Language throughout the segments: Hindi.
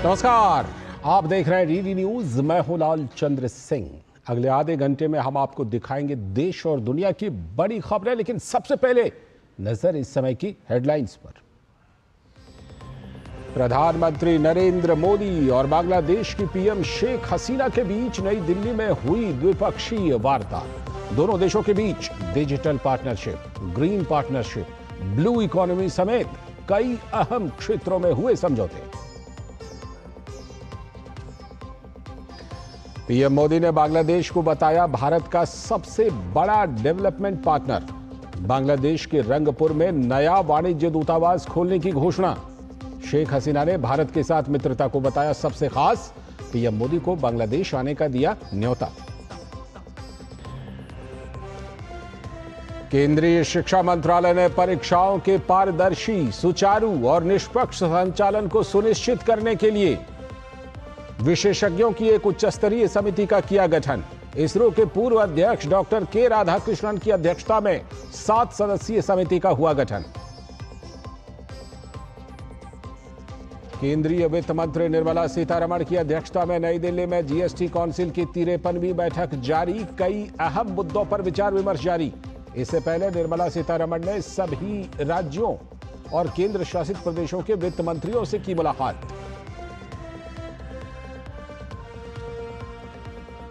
नमस्कार, आप देख रहे हैं डीडी न्यूज। मैं हूं लाल चंद्र सिंह। अगले आधे घंटे में हम आपको दिखाएंगे देश और दुनिया की बड़ी खबरें, लेकिन सबसे पहले नजर इस समय की हेडलाइंस पर। प्रधानमंत्री नरेंद्र मोदी और बांग्लादेश की पीएम शेख हसीना के बीच नई दिल्ली में हुई द्विपक्षीय वार्ता। दोनों देशों के बीच digital partnership, green partnership, blue economy समेत कई अहम क्षेत्रों में हुए समझौते। पीएम मोदी ने बांग्लादेश को बताया भारत का सबसे बड़ा डेवलपमेंट पार्टनर। बांग्लादेश के रंगपुर में नया वाणिज्य दूतावास खोलने की घोषणा। शेख हसीना ने भारत के साथ मित्रता को बताया सबसे खास। पीएम मोदी को बांग्लादेश आने का दिया न्योता। केंद्रीय शिक्षा मंत्रालय ने परीक्षाओं के पारदर्शी, सुचारू और निष्पक्ष संचालन को सुनिश्चित करने के लिए विशेषज्ञों की एक उच्च स्तरीय समिति का किया गठन। इसरो के पूर्व अध्यक्ष डॉक्टर के राधाकृष्णन की अध्यक्षता में 7 सदस्यीय समिति का हुआ गठन। केंद्रीय वित्त मंत्री निर्मला सीतारमण की अध्यक्षता में नई दिल्ली में जीएसटी काउंसिल की 53वीं बैठक जारी। कई अहम मुद्दों पर विचार विमर्श जारी। इससे पहले निर्मला सीतारमण ने सभी राज्यों और केंद्र शासित प्रदेशों के वित्त मंत्रियों से की मुलाकात।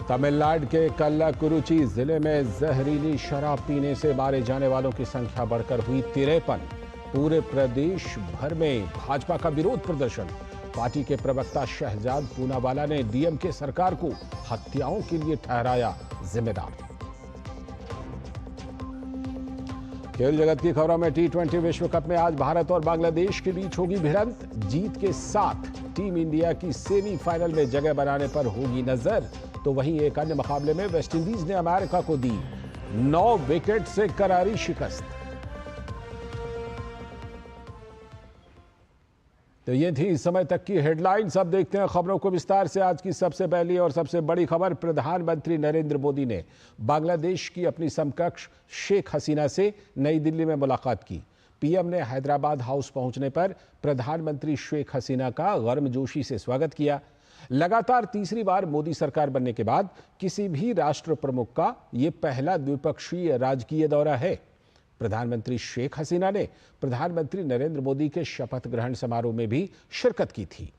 तमिलनाडु के कल्लाकुरुची जिले में जहरीली शराब पीने से मारे जाने वालों की संख्या बढ़कर हुई 53। पूरे प्रदेश भर में भाजपा का विरोध प्रदर्शन। पार्टी के प्रवक्ता शहजाद पूनावाला ने डीएमके सरकार को हत्याओं के लिए ठहराया जिम्मेदार। खेल जगत की खबरों में टी20 विश्व कप में आज भारत और बांग्लादेश के बीच होगी भिड़ंत। जीत के साथ टीम इंडिया की सेमीफाइनल में जगह बनाने पर होगी नजर। तो वहीं एक अन्य मुकाबले में वेस्टइंडीज ने अमेरिका को दी 9 विकेट से करारी शिकस्त। तो ये थी इस समय तक की हेडलाइंस। अब देखते हैं खबरों को विस्तार से। आज की सबसे पहली और सबसे बड़ी खबर, प्रधानमंत्री नरेंद्र मोदी ने बांग्लादेश की अपनी समकक्ष शेख हसीना से नई दिल्ली में मुलाकात की। पीएम ने हैदराबाद हाउस पहुंचने पर प्रधानमंत्री शेख हसीना का गर्मजोशी से स्वागत किया। लगातार तीसरी बार मोदी सरकार बनने के बाद किसी भी राष्ट्र प्रमुख का यह पहला द्विपक्षीय राजकीय दौरा है। प्रधानमंत्री शेख हसीना ने प्रधानमंत्री नरेंद्र मोदी के शपथ ग्रहण समारोह में भी शिरकत की थी।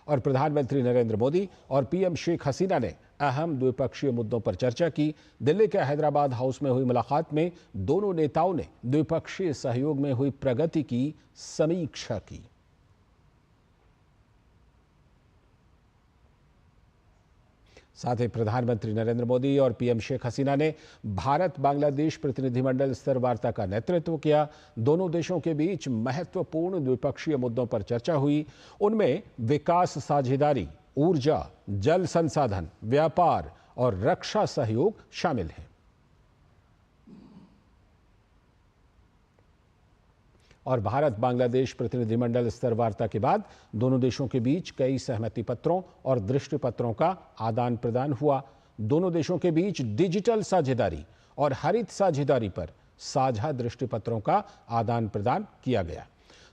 और प्रधानमंत्री नरेंद्र मोदी और पीएम शेख हसीना ने अहम द्विपक्षीय मुद्दों पर चर्चा की। दिल्ली के हैदराबाद हाउस में हुई मुलाकात में दोनों नेताओं ने द्विपक्षीय सहयोग में हुई प्रगति की समीक्षा की। साथ ही प्रधानमंत्री नरेंद्र मोदी और पीएम शेख हसीना ने भारत बांग्लादेश प्रतिनिधिमंडल स्तर वार्ता का नेतृत्व किया। दोनों देशों के बीच महत्वपूर्ण द्विपक्षीय मुद्दों पर चर्चा हुई। उनमें विकास साझेदारी, ऊर्जा, जल संसाधन, व्यापार और रक्षा सहयोग शामिल है। और भारत बांग्लादेश प्रतिनिधिमंडल स्तर वार्ता के बाद दोनों देशों के बीच कई सहमति पत्रों और दृष्टि पत्रों का आदान प्रदान हुआ। दोनों देशों के बीच डिजिटल साझेदारी और हरित साझेदारी पर साझा दृष्टि पत्रों का आदान प्रदान किया गया।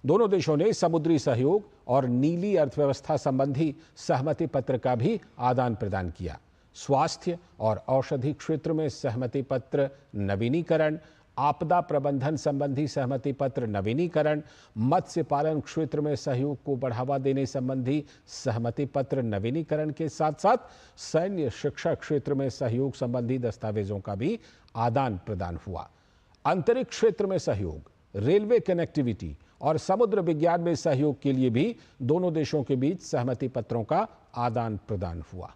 दोनों देशों ने समुद्री सहयोग और नीली अर्थव्यवस्था संबंधी सहमति पत्र का भी आदान प्रदान किया। स्वास्थ्य और औषधि क्षेत्र में सहमति पत्र नवीनीकरण, आपदा प्रबंधन संबंधी सहमति पत्र नवीनीकरण, मत्स्य पालन क्षेत्र में सहयोग को बढ़ावा देने संबंधी सहमति पत्र नवीनीकरण के साथ साथ सैन्य शिक्षा क्षेत्र में सहयोग संबंधी दस्तावेजों का भी आदान प्रदान हुआ। अंतरिक्ष क्षेत्र में सहयोग, रेलवे कनेक्टिविटी और समुद्र विज्ञान में सहयोग के लिए भी दोनों देशों के बीच सहमति पत्रों का आदान प्रदान हुआ।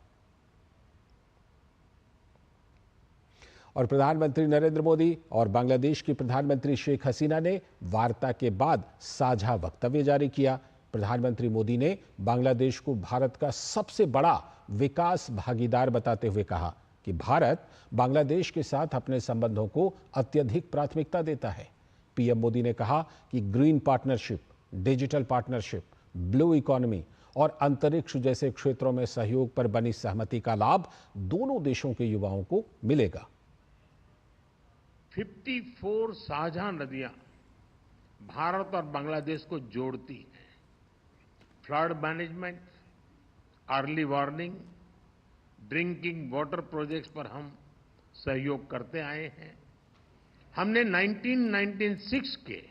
और प्रधानमंत्री नरेंद्र मोदी और बांग्लादेश की प्रधानमंत्री शेख हसीना ने वार्ता के बाद साझा वक्तव्य जारी किया। प्रधानमंत्री मोदी ने बांग्लादेश को भारत का सबसे बड़ा विकास भागीदार बताते हुए कहा कि भारत बांग्लादेश के साथ अपने संबंधों को अत्यधिक प्राथमिकता देता है। पीएम मोदी ने कहा कि green partnership, digital partnership, blue economy और अंतरिक्ष जैसे क्षेत्रों में सहयोग पर बनी सहमति का लाभ दोनों देशों के युवाओं को मिलेगा। 54 साझा नदियां भारत और बांग्लादेश को जोड़ती हैं। Flood management, early warning, drinking water projects पर हम सहयोग करते आए हैं। हमने 1996 के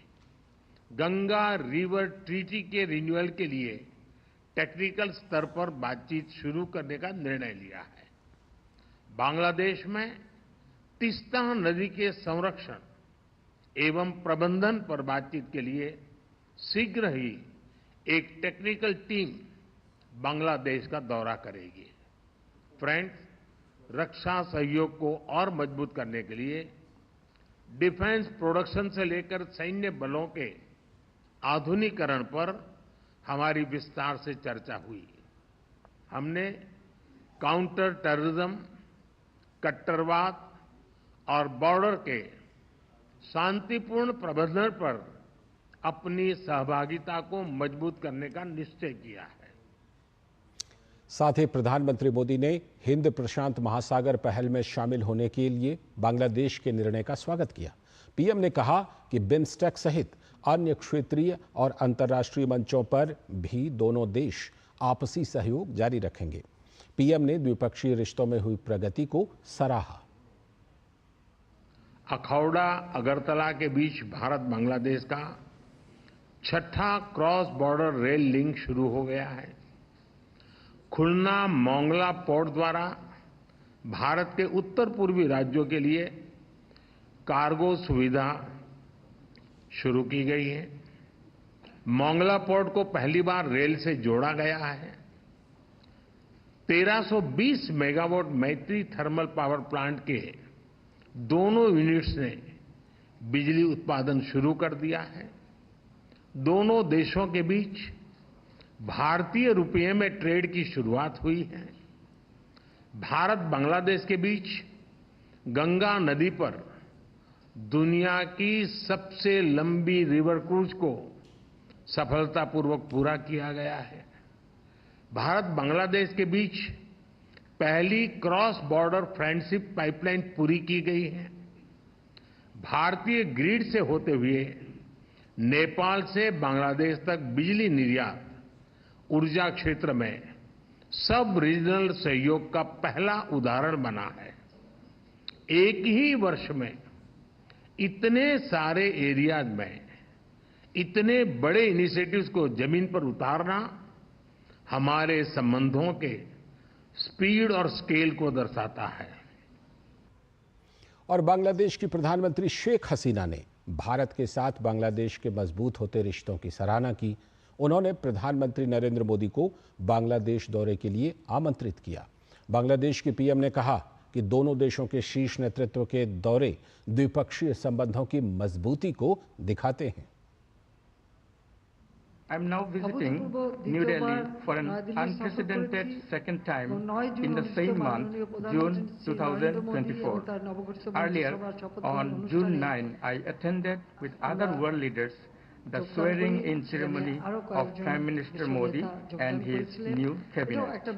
गंगा रिवर ट्रीटी के रिन्यूअल के लिए टेक्निकल स्तर पर बातचीत शुरू करने का निर्णय लिया है। बांग्लादेश में तीस्ता नदी के संरक्षण एवं प्रबंधन पर बातचीत के लिए शीघ्र ही एक टेक्निकल टीम बांग्लादेश का दौरा करेगी। फ्रेंड्स, रक्षा सहयोग को और मजबूत करने के लिए डिफेंस प्रोडक्शन से लेकर सैन्य बलों के आधुनिकीकरण पर हमारी विस्तार से चर्चा हुई। हमने काउंटर टेररिज्म, कट्टरवाद और बॉर्डर के शांतिपूर्ण प्रबंधन पर अपनी सहभागिता को मजबूत करने का निश्चय किया है। साथ ही प्रधानमंत्री मोदी ने हिंद प्रशांत महासागर पहल में शामिल होने के लिए बांग्लादेश के निर्णय का स्वागत किया। पीएम ने कहा कि बिम्स्टेक सहित अन्य क्षेत्रीय और अंतर्राष्ट्रीय मंचों पर भी दोनों देश आपसी सहयोग जारी रखेंगे। पीएम ने द्विपक्षीय रिश्तों में हुई प्रगति को सराहा। अखौड़ा अगरतला के बीच भारत बांग्लादेश का छठा क्रॉस बॉर्डर रेल लिंक शुरू हो गया है। खुलना मोंगला पोर्ट द्वारा भारत के उत्तर पूर्वी राज्यों के लिए कार्गो सुविधा शुरू की गई है। मोंगला पोर्ट को पहली बार रेल से जोड़ा गया है। 1320 मेगावाट मैत्री थर्मल पावर प्लांट के दोनों यूनिट्स ने बिजली उत्पादन शुरू कर दिया है। दोनों देशों के बीच भारतीय रुपये में ट्रेड की शुरुआत हुई है। भारत बांग्लादेश के बीच गंगा नदी पर दुनिया की सबसे लंबी रिवर क्रूज को सफलतापूर्वक पूरा किया गया है। भारत बांग्लादेश के बीच पहली क्रॉस बॉर्डर फ्रेंडशिप पाइपलाइन पूरी की गई है। भारतीय ग्रिड से होते हुए नेपाल से बांग्लादेश तक बिजली निर्यात ऊर्जा क्षेत्र में सब रीजनल सहयोग का पहला उदाहरण बना है। एक ही वर्ष में इतने सारे एरियाज में इतने बड़े इनिशिएटिव्स को जमीन पर उतारना हमारे संबंधों के स्पीड और स्केल को दर्शाता है। और बांग्लादेश की प्रधानमंत्री शेख हसीना ने भारत के साथ बांग्लादेश के मजबूत होते रिश्तों की सराहना की। उन्होंने प्रधानमंत्री नरेंद्र मोदी को बांग्लादेश दौरे के लिए आमंत्रित किया। बांग्लादेश के पीएम ने कहा कि दोनों देशों के शीर्ष नेतृत्व के दौरे द्विपक्षीय संबंधों की मजबूती को दिखाते हैं। I am now visiting New Delhi for an unprecedented second time in the same month, June 2024. Earlier, on June 9, I attended with other world leaders the swearing-in ceremony of Prime Minister Modi and his new cabinet.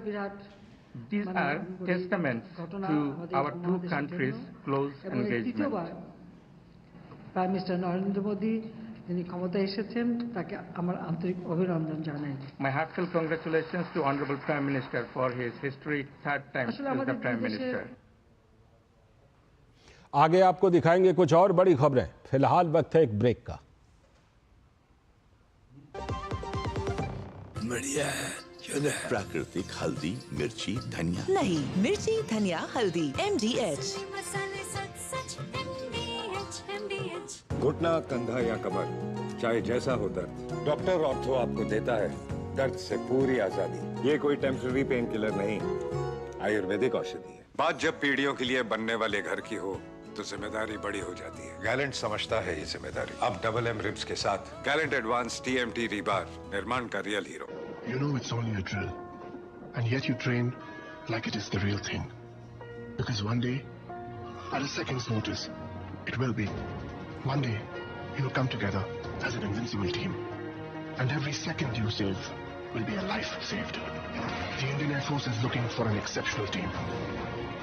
These are testaments to our two countries' close engagement. Prime Minister Narendra Modi তিনি ক্ষমতায় এসেছেন তাকে আমার আন্তরিক অভিনন্দন জানাই। My heartfelt congratulations to Honorable Prime Minister for his historic third time as the Prime Minister. आगे आपको दिखाएंगे कुछ और बड़ी खबरें। फिलहाल वक्त है एक ब्रेक का। बढ़िया है, प्राकृतिक हल्दी, मिर्ची, धनिया नहीं, मिर्ची, धनिया, हल्दी, MDH। घुटना, कंधा या कमर, चाहे जैसा हो दर्द, डॉक्टर ऑर्थो आपको देता है दर्द से पूरी आजादी। ये कोई टेम्पररी पेन किलर नहीं, आयुर्वेदिक औषधि है। बात जब पीढ़ियों के लिए बनने वाले घर की हो तो जिम्मेदारी बड़ी हो जाती है। गैलेंट समझता है ये जिम्मेदारी। अब डबल एम रिब्स के साथ गैलेंट एडवांस TMT रीबार, निर्माण का real hero. You know it's only a drill, and yet you train like it is the real thing. Because one day, at a second's notice, it will be. One day, you'll come together as an invincible team. And every second you save will be a life saved. The Indian Air Force is looking for an exceptional team.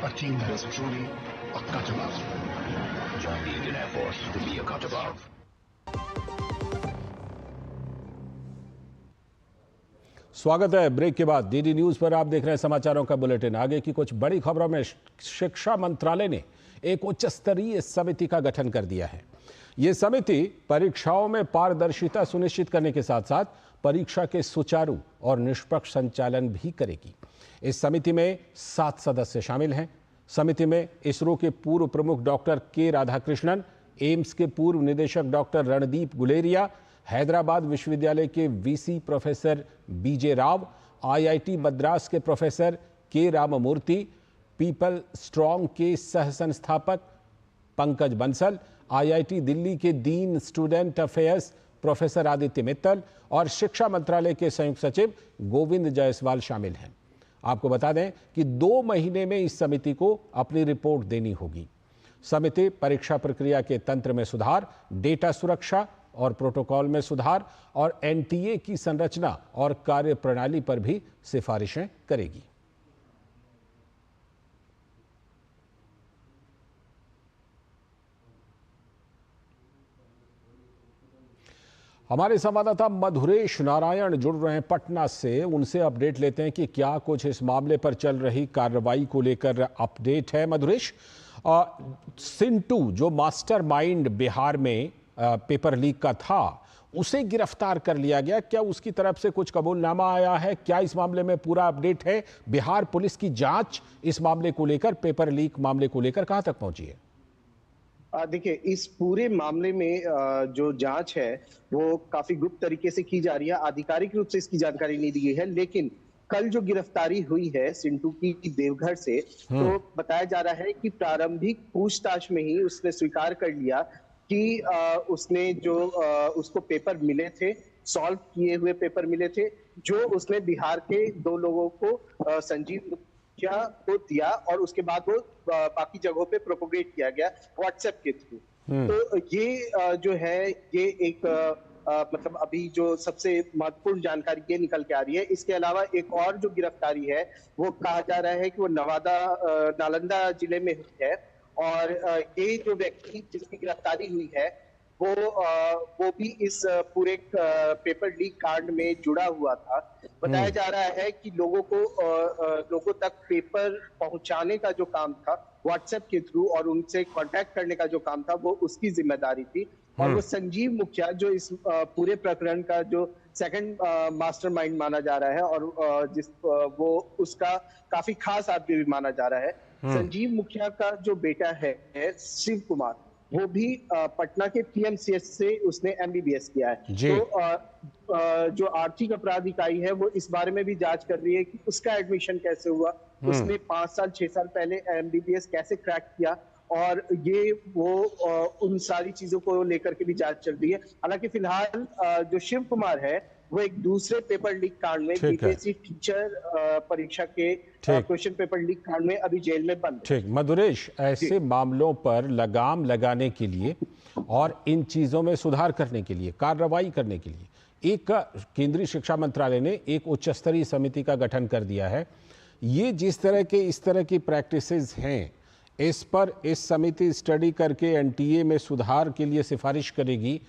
A team that is truly a cut above. join the Indian Air Force to be a cut above. स्वागत है। ब्रेक के बाद डीडी न्यूज पर आप देख रहे हैं समाचारों का बुलेटिन। आगे की कुछ बड़ी खबरों में शिक्षा मंत्रालय ने एक उच्च स्तरीय समिति का गठन कर दिया है। ये समिति परीक्षाओं में पारदर्शिता सुनिश्चित करने के साथ साथ परीक्षा के सुचारू और निष्पक्ष संचालन भी करेगी। इस समिति में 7 सदस्य शामिल हैं। समिति में इसरो के पूर्व प्रमुख डॉक्टर के राधाकृष्णन, एम्स के पूर्व निदेशक डॉक्टर रणदीप गुलेरिया, हैदराबाद विश्वविद्यालय के वीसी प्रोफेसर बीजे राव, आईआईटी मद्रास के प्रोफेसर के राममूर्ति, पीपल स्ट्रांग के सह संस्थापक पंकज बंसल, आईआईटी दिल्ली के dean student affairs professor Aditya Mittal और शिक्षा मंत्रालय के संयुक्त सचिव गोविंद जायसवाल शामिल हैं। आपको बता दें कि 2 महीने में इस समिति को अपनी रिपोर्ट देनी होगी। समिति परीक्षा प्रक्रिया के तंत्र में सुधार, डेटा सुरक्षा और प्रोटोकॉल में सुधार और एनटीए की संरचना और कार्यप्रणाली पर भी सिफारिशें करेगी। हमारे संवाददाता मधुरेश नारायण जुड़ रहे हैं पटना से। उनसे अपडेट लेते हैं कि क्या कुछ इस मामले पर चल रही कार्रवाई को लेकर अपडेट है। मधुरेश, सिंटू जो मास्टरमाइंड बिहार में पेपर लीक का था, उसे गिरफ्तार कर लिया गया। क्या उसकी तरफ से कुछ कबूलनामा आया है? क्या इस मामले में पूरा अपडेट है? बिहार पुलिस की जांच इस मामले को लेकर, पेपर लीक मामले को लेकर कहां तक पहुंची है? देखिए, इस पूरे मामले में जो जांच है वो काफी गुप्त तरीके से की जा रही है। आधिकारिक रूप से इसकी जानकारी नहीं दी गई है, लेकिन कल जो गिरफ्तारी हुई है सिंटू की देवघर से, तो बताया जा रहा है कि प्रारंभिक पूछताछ में ही उसने स्वीकार कर लिया कि उसने जो उसको पेपर मिले थे, सॉल्व किए हुए पेपर मिले थे, जो उसने बिहार के 2 लोगों को संजीव मुखिया को दिया और उसके बाद वो बाकी जगहों पे प्रोपोगेट किया गया व्हाट्सएप के थ्रू। तो ये जो है ये एक मतलब अभी जो सबसे महत्वपूर्ण जानकारी ये निकल के आ रही है। इसके अलावा एक और जो गिरफ्तारी है वो कहा जा रहा है कि वो नालंदा जिले में हुई है और ये जो व्यक्ति जिसकी गिरफ्तारी हुई है वो भी इस पूरे पेपर लीक कांड में जुड़ा हुआ था। बताया जा रहा है कि लोगों तक पेपर पहुंचाने का जो काम था व्हाट्सएप के थ्रू और उनसे कांटेक्ट करने का जो काम था वो उसकी जिम्मेदारी थी। और वो संजीव मुखिया जो इस पूरे प्रकरण का जो सेकंड मास्टरमाइंड माना जा रहा है और वो उसका काफी खास आदमी भी माना जा रहा है। संजीव मुखिया का जो बेटा है शिव कुमार, वो भी पटना के पीएमसीएच से उसने एमबीबीएस किया है। तो जो आर्थिक अपराध इकाई है वो इस बारे में भी जांच कर रही है कि उसका एडमिशन कैसे हुआ, उसने 5 साल 6 साल पहले एमबीबीएस कैसे क्रैक किया, और ये वो उन सारी चीजों को लेकर के भी जांच चल रही है। हालांकि फिलहाल जो शिव कुमार है वो एक दूसरे पेपर लीक कांड में, बीपीएससी टीचर परीक्षा के क्वेश्चन पेपर लीक कांड में अभी जेल में बंद। ठीक मधुरेश, ऐसे मामलों पर लगाम लगाने के लिए और इन चीजों में सुधार करने के लिए, कार्रवाई करने के लिए एक केंद्रीय शिक्षा मंत्रालय ने एक उच्च स्तरीय समिति का गठन कर दिया है। ये जिस तरह के इस तरह की प्रैक्टिसेस हैं, इस पर इस समिति स्टडी करके एनटीए में सुधार के लिए सिफारिश करेगी।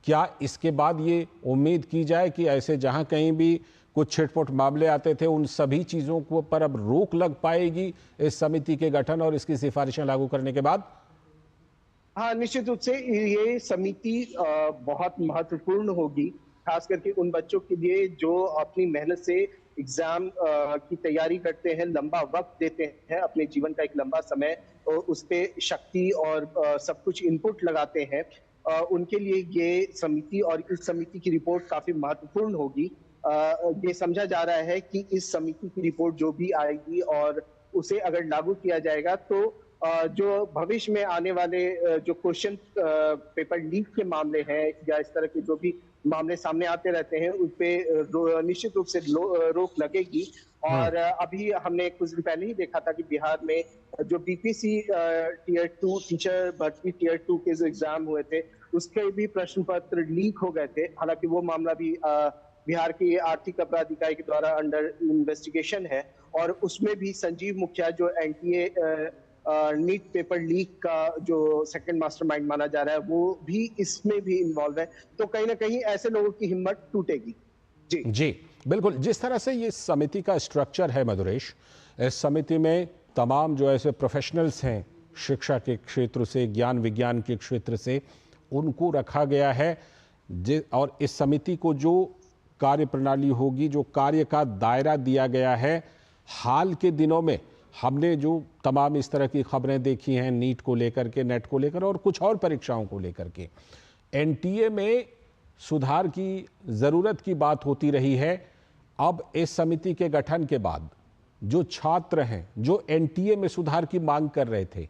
क्या इसके बाद ये उम्मीद की जाए कि ऐसे जहां कहीं भी कुछ छिटपुट मामले आते थे उन सभी चीजों को पर अब रोक लग पाएगी इस समिति के गठन और इसकी सिफारिशें लागू करने के बाद? हाँ, निश्चित रूप से ये समिति बहुत महत्वपूर्ण होगी, खास करके उन बच्चों के लिए जो अपनी मेहनत से एग्जाम की तैयारी करते हैं, लंबा वक्त देते हैं, अपने जीवन का एक लंबा समय उस पे शक्ति और सब कुछ इनपुट लगाते हैं। उनके लिए ये समिति और इस समिति की रिपोर्ट काफी महत्वपूर्ण होगी। ये समझा जा रहा है कि इस समिति की रिपोर्ट जो भी आएगी और उसे अगर लागू किया जाएगा तो जो भविष्य में आने वाले जो क्वेश्चन पेपर लीक के मामले हैं या इस तरह के जो भी मामले सामने आते रहते हैं उन पे निश्चित रूप से रोक लगेगी। और अभी हमने कुछ दिन पहले ही देखा था कि बिहार में जो बीपीसी टीयर 2 टीचर भर्ती टीयर 2 के जो एग्जाम हुए थे उसके भी प्रश्न पत्र लीक हो गए थे। हालांकि वो मामला भी बिहार की आर्थिक अपराध इकाई के द्वारा अंडर इन्वेस्टिगेशन है और उसमें भी संजीव मुखिया जो एनटीए नीट पेपर लीक का जो सेकंड मास्टरमाइंड माना जा रहा है वो भी इसमें भी इन्वॉल्व है, तो कहीं ना कहीं ऐसे लोगों की हिम्मत टूटेगी। जी बिल्कुल। जिस तरह से ये समिति का स्ट्रक्चर है मधुरेश, इस समिति में तमाम जो ऐसे प्रोफेशनल्स हैं शिक्षा के क्षेत्र से, ज्ञान विज्ञान के क्षेत्र से, उनको रखा गया है। और इस समिति को जो कार्य प्रणाली होगी, जो कार्य का दायरा दिया गया है, हाल के दिनों में हमने जो तमाम इस तरह की खबरें देखी हैं नीट को लेकर के, नेट को लेकर और कुछ और परीक्षाओं को लेकर के, एनटीए में सुधार की ज़रूरत की बात होती रही है। अब इस समिति के गठन के बाद जो छात्र हैं जो एनटीए में सुधार की मांग कर रहे थे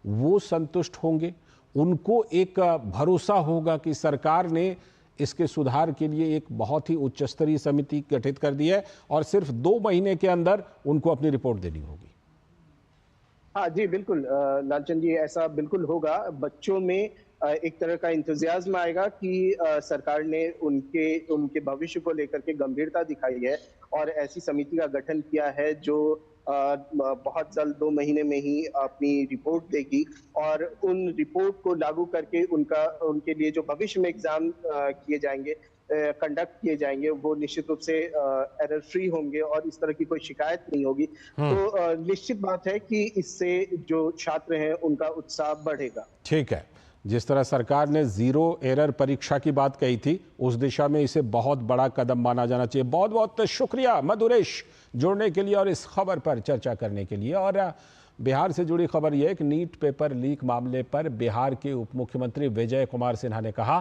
वो संतुष्ट होंगे, उनको एक भरोसा होगा कि सरकार ने इसके सुधार के लिए एक बहुत ही उच्च स्तरीय समिति गठित कर दी है और सिर्फ 2 महीने के अंदर उनको अपनी रिपोर्ट देनी होगी। हाँ जी बिल्कुल लालचंद जी, ऐसा बिल्कुल होगा। बच्चों में एक तरह का इंतजाज्म आएगा कि सरकार ने उनके भविष्य को लेकर के गंभीरता दिखाई है और ऐसी समिति का गठन किया है जो बहुत जल्द 2 महीने में ही अपनी रिपोर्ट देगी और उन रिपोर्ट को लागू करके उनके लिए जो भविष्य में एग्जाम किए जाएंगे, कंडक्ट किए जाएंगे, वो निश्चित रूप से एरर फ्री होंगे और इस तरह की कोई शिकायत नहीं होगी। तो निश्चित बात है कि इससे जो छात्र हैं उनका उत्साह बढ़ेगा। ठीक है, जिस तरह सरकार ने 0 एरर परीक्षा की बात कही थी, उस दिशा में इसे बहुत बड़ा कदम माना जाना चाहिए। बहुत बहुत शुक्रिया मधुरेश जुड़ने के लिए और इस खबर पर चर्चा करने के लिए। और बिहार से जुड़ी खबर यह है कि नीट पेपर लीक मामले पर बिहार के उप मुख्यमंत्री विजय कुमार सिन्हा ने कहा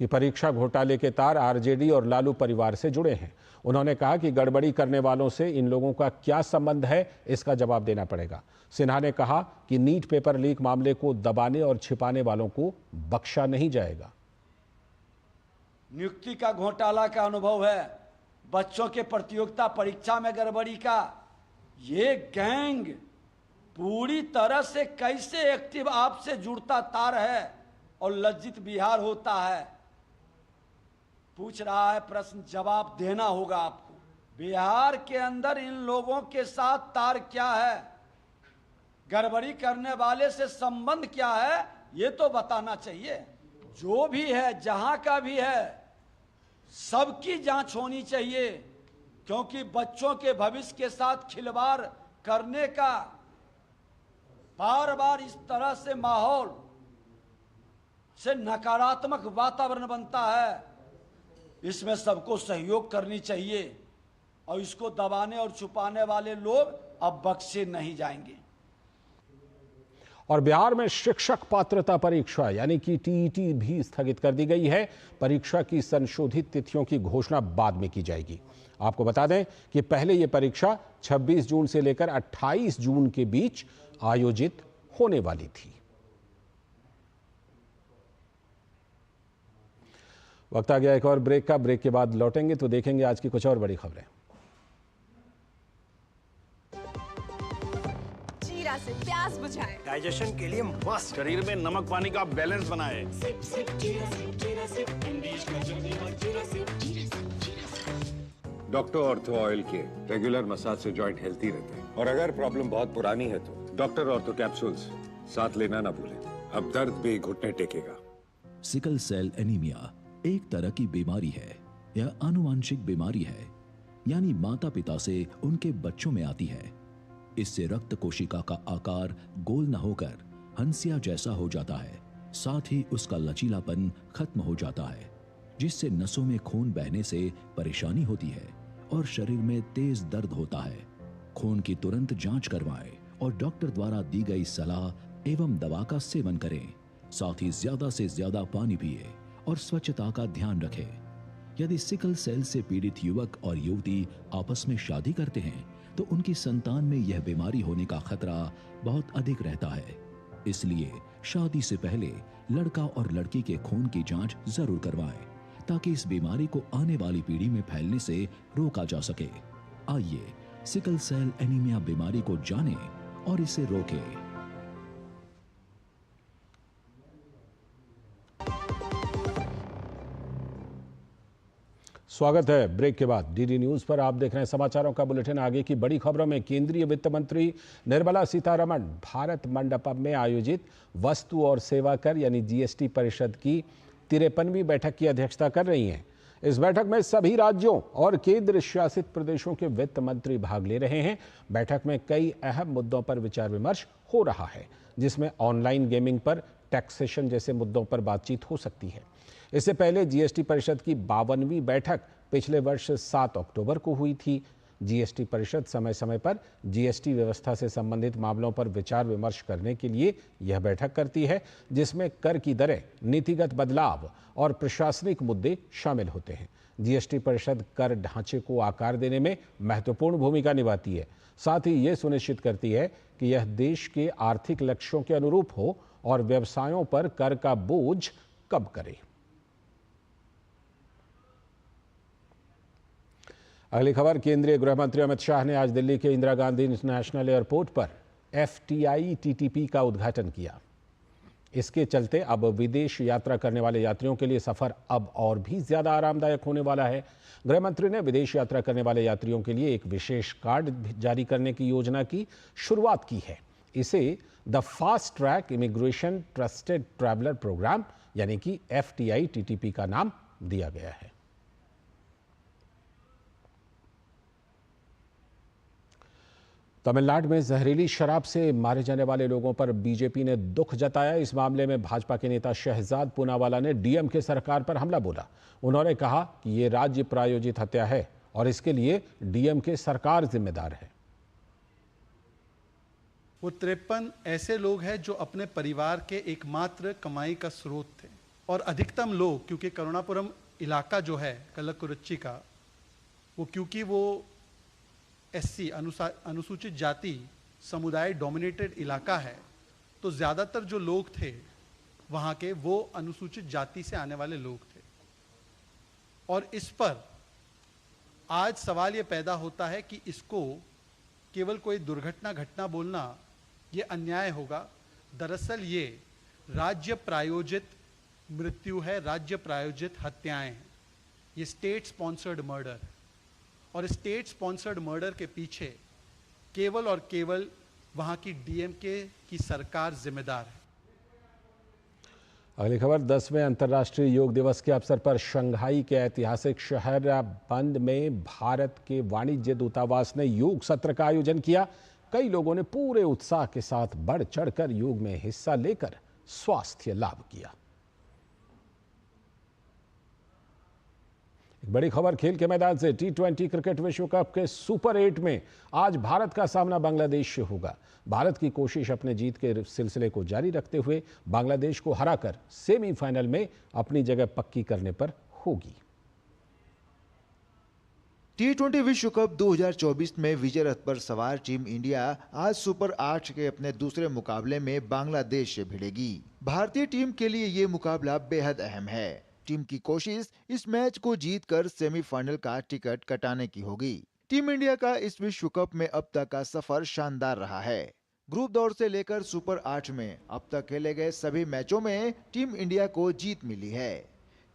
कि परीक्षा घोटाले के तार आरजेडी और लालू परिवार से जुड़े हैं। उन्होंने कहा कि गड़बड़ी करने वालों से इन लोगों का क्या संबंध है, इसका जवाब देना पड़ेगा। सिन्हा ने कहा कि नीट पेपर लीक मामले को दबाने और छिपाने वालों को बख्शा नहीं जाएगा। नियुक्ति का घोटाला का अनुभव है, बच्चों के प्रतियोगिता परीक्षा में गड़बड़ी का। ये गैंग पूरी तरह से कैसे एक्टिव आपसे जुड़ता तार है और लज्जित बिहार होता है। पूछ रहा है प्रश्न, जवाब देना होगा आपको। बिहार के अंदर इन लोगों के साथ तार क्या है, गड़बड़ी करने वाले से संबंध क्या है, ये तो बताना चाहिए। जो भी है, जहां का भी है, सबकी जांच होनी चाहिए, क्योंकि बच्चों के भविष्य के साथ खिलवाड़ करने का बार बार इस तरह से माहौल से नकारात्मक वातावरण बनता है। इसमें सबको सहयोग करनी चाहिए और इसको दबाने और छुपाने वाले लोग अब बख्शे नहीं जाएंगे। और बिहार में शिक्षक पात्रता परीक्षा यानी कि टीईटी भी स्थगित कर दी गई है। परीक्षा की संशोधित तिथियों की घोषणा बाद में की जाएगी। आपको बता दें कि पहले यह परीक्षा 26 जून से लेकर 28 जून के बीच आयोजित होने वाली थी। वक्त आ गया एक और ब्रेक का। ब्रेक के बाद लौटेंगे तो देखेंगे आज की कुछ और बड़ी खबरें। जीरा से प्यास बुझाए, डाइजेशन के लिए मस्त, शरीर में नमक पानी का बैलेंस बनाए। डॉक्टर ऑर्थो ऑयल के रेगुलर मसाज से जॉइंट हेल्थी रहते हैं और अगर प्रॉब्लम बहुत पुरानी है तो डॉक्टर ऑर्थो कैप्सूल्स साथ लेना ना भूलें। अब दर्द भी घुटने टेकेगा। सिकल सेल एनीमिया एक तरह की बीमारी है। यह आनुवंशिक बीमारी है, यानी माता पिता से उनके बच्चों में आती है। इससे रक्त कोशिका का आकार गोल न होकर हंसिया जैसा हो जाता है, साथ ही उसका लचीलापन खत्म हो जाता है, जिससे नसों में खून बहने से परेशानी होती है और शरीर में तेज दर्द होता है। खून की तुरंत जांच करवाएं और डॉक्टर द्वारा दी गई सलाह एवं दवा का सेवन करें। साथ ही ज्यादा से ज्यादा पानी पिए और स्वच्छता का ध्यान रखें। यदि सिकल सेल से पीड़ित युवक और युवती आपस में शादी करते हैं तो उनकी संतान में यह बीमारी होने का खतरा बहुत अधिक रहता है। इसलिए शादी से पहले लड़का और लड़की के खून की जांच जरूर करवाएं, ताकि इस बीमारी को आने वाली पीढ़ी में फैलने से रोका जा सके। आइए सिकल सेल एनीमिया बीमारी को जानें और इसे रोकें। स्वागत है। ब्रेक के बाद डीडी न्यूज पर आप देख रहे हैं समाचारों का बुलेटिन। आगे की बड़ी खबरों में केंद्रीय वित्त मंत्री निर्मला सीतारमण भारत मंडपम में आयोजित वस्तु और सेवा कर यानी जीएसटी परिषद की 53वीं बैठक की अध्यक्षता कर रही हैं। इस बैठक में सभी राज्यों और केंद्र शासित प्रदेशों के वित्त मंत्री भाग ले रहे हैं। बैठक में कई अहम मुद्दों पर विचार विमर्श हो रहा है, जिसमें ऑनलाइन गेमिंग पर टैक्सेशन जैसे मुद्दों पर बातचीत हो सकती है। इससे पहले जीएसटी परिषद की 52वीं बैठक पिछले वर्ष 7 अक्टूबर को हुई थी। जीएसटी परिषद समय समय पर जीएसटी व्यवस्था से संबंधित मामलों पर विचार विमर्श करने के लिए यह बैठक करती है, जिसमें कर की दरें, नीतिगत बदलाव और प्रशासनिक मुद्दे शामिल होते हैं। जीएसटी परिषद कर ढांचे को आकार देने में महत्वपूर्ण भूमिका निभाती है। साथ ही यह सुनिश्चित करती है कि यह देश के आर्थिक लक्ष्यों के अनुरूप हो और व्यवसायों पर कर का बोझ कम करे। अगली खबर, केंद्रीय गृह मंत्री अमित शाह ने आज दिल्ली के इंदिरा गांधी इंटरनेशनल एयरपोर्ट पर FTI TTP का उद्घाटन किया। इसके चलते अब विदेश यात्रा करने वाले यात्रियों के लिए सफर अब और भी ज्यादा आरामदायक होने वाला है। गृह मंत्री ने विदेश यात्रा करने वाले यात्रियों के लिए एक विशेष कार्ड जारी करने की योजना की शुरुआत की है। इसे the fast track immigration trusted traveller programme यानी कि FTI TTP का नाम दिया गया है। तमिलनाडु में जहरीली शराब से मारे जाने वाले लोगों पर बीजेपी ने दुख जताया। इस मामले में भाजपा के नेता शहजाद पूनावाला ने डीएमके सरकार पर हमला बोला। उन्होंने कहा कि ये राज्य प्रायोजित हत्या है और इसके लिए डीएमके सरकार जिम्मेदार है। वो 53 ऐसे लोग हैं जो अपने परिवार के एकमात्र कमाई का स्रोत थे और अधिकतम लोग, क्योंकि करुणापुरम इलाका जो है कल्लकुरिच्ची का, वो क्योंकि वो SC अनुसूचित जाति समुदाय डोमिनेटेड इलाका है, तो ज़्यादातर जो लोग थे वहाँ के वो अनुसूचित जाति से आने वाले लोग थे। और इस पर आज सवाल ये पैदा होता है कि इसको केवल कोई दुर्घटना घटना बोलना ये अन्याय होगा। दरअसल ये राज्य प्रायोजित मृत्यु है, राज्य प्रायोजित हत्याएं हैं। ये स्टेट स्पॉन्सर्ड मर्डर है और स्टेट स्पॉन्सर्ड मर्डर के पीछे केवल और केवल वहां की डीएमके की सरकार जिम्मेदार है। अगली खबर, 10वें अंतर्राष्ट्रीय योग दिवस के अवसर पर शंघाई के ऐतिहासिक शहर बंद में भारत के वाणिज्य दूतावास ने योग सत्र का आयोजन किया। कई लोगों ने पूरे उत्साह के साथ बढ़ चढ़कर योग में हिस्सा लेकर स्वास्थ्य लाभ किया। एक बड़ी खबर खेल के मैदान से, T20 क्रिकेट विश्व कप के सुपर 8 में आज भारत का सामना बांग्लादेश से होगा। भारत की कोशिश अपने जीत के सिलसिले को जारी रखते हुए बांग्लादेश को हराकर सेमीफाइनल में अपनी जगह पक्की करने पर होगी। T20 विश्व कप 2024 में विजय रथ पर सवार टीम इंडिया आज सुपर 8 के अपने दूसरे मुकाबले में बांग्लादेश से भिड़ेगी। भारतीय टीम के लिए ये मुकाबला बेहद अहम है। टीम की कोशिश इस मैच को जीतकर सेमीफाइनल का टिकट कटाने की होगी। टीम इंडिया का इस विश्व कप में अब तक का सफर शानदार रहा है। ग्रुप दौर से लेकर सुपर 8 में अब तक खेले गए सभी मैचों में टीम इंडिया को जीत मिली है।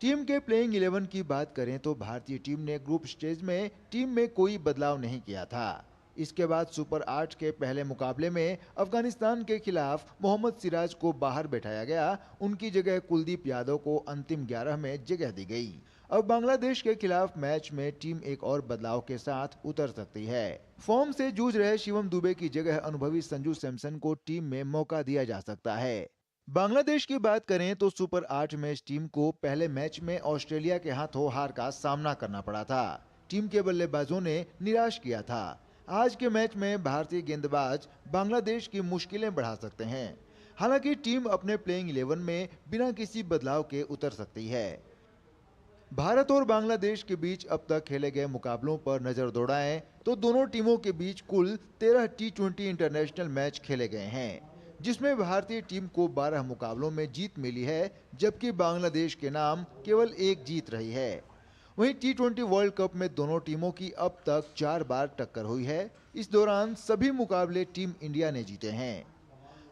टीम के प्लेइंग 11 की बात करें तो भारतीय टीम ने ग्रुप स्टेज में टीम में कोई बदलाव नहीं किया था। इसके बाद सुपर 8 के पहले मुकाबले में अफगानिस्तान के खिलाफ मोहम्मद सिराज को बाहर बैठाया गया। उनकी जगह कुलदीप यादव को अंतिम 11 में जगह दी गई। अब बांग्लादेश के खिलाफ मैच में टीम एक और बदलाव के साथ उतर सकती है। फॉर्म से जूझ रहे शिवम दुबे की जगह अनुभवी संजू सैमसन को टीम में मौका दिया जा सकता है। बांग्लादेश की बात करें तो सुपर 8 में इस टीम को पहले मैच में ऑस्ट्रेलिया के हाथों हार का सामना करना पड़ा था। टीम के बल्लेबाजों ने निराश किया था। आज के मैच में भारतीय गेंदबाज बांग्लादेश की मुश्किलें बढ़ा सकते हैं। हालांकि टीम अपने प्लेइंग 11 में बिना किसी बदलाव के उतर सकती है। भारत और बांग्लादेश के बीच अब तक खेले गए मुकाबलों पर नजर दौड़ाएं तो दोनों टीमों के बीच कुल 13 T20 इंटरनेशनल मैच खेले गए हैं, जिसमें भारतीय टीम को 12 मुकाबलों में जीत मिली है, जबकि बांग्लादेश के नाम केवल 1 जीत रही है। वहीं T20 वर्ल्ड कप में दोनों टीमों की अब तक 4 बार टक्कर हुई है। इस दौरान सभी मुकाबले टीम इंडिया ने जीते हैं।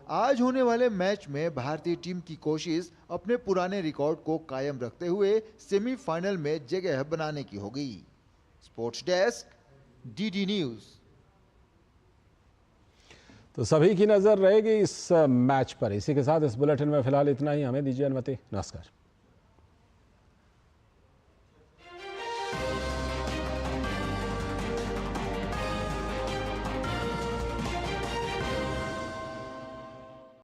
आज होने वाले मैच में भारतीय टीम की कोशिश अपने पुराने रिकॉर्ड को कायम रखते हुए सेमीफाइनल में जगह बनाने की होगी। Sports desk, DD news. तो सभी की नजर रहेगी इस मैच पर। इसी के साथ इस बुलेटिन में फिलहाल इतना ही। हमें दीजिए अनुमति। नमस्कार।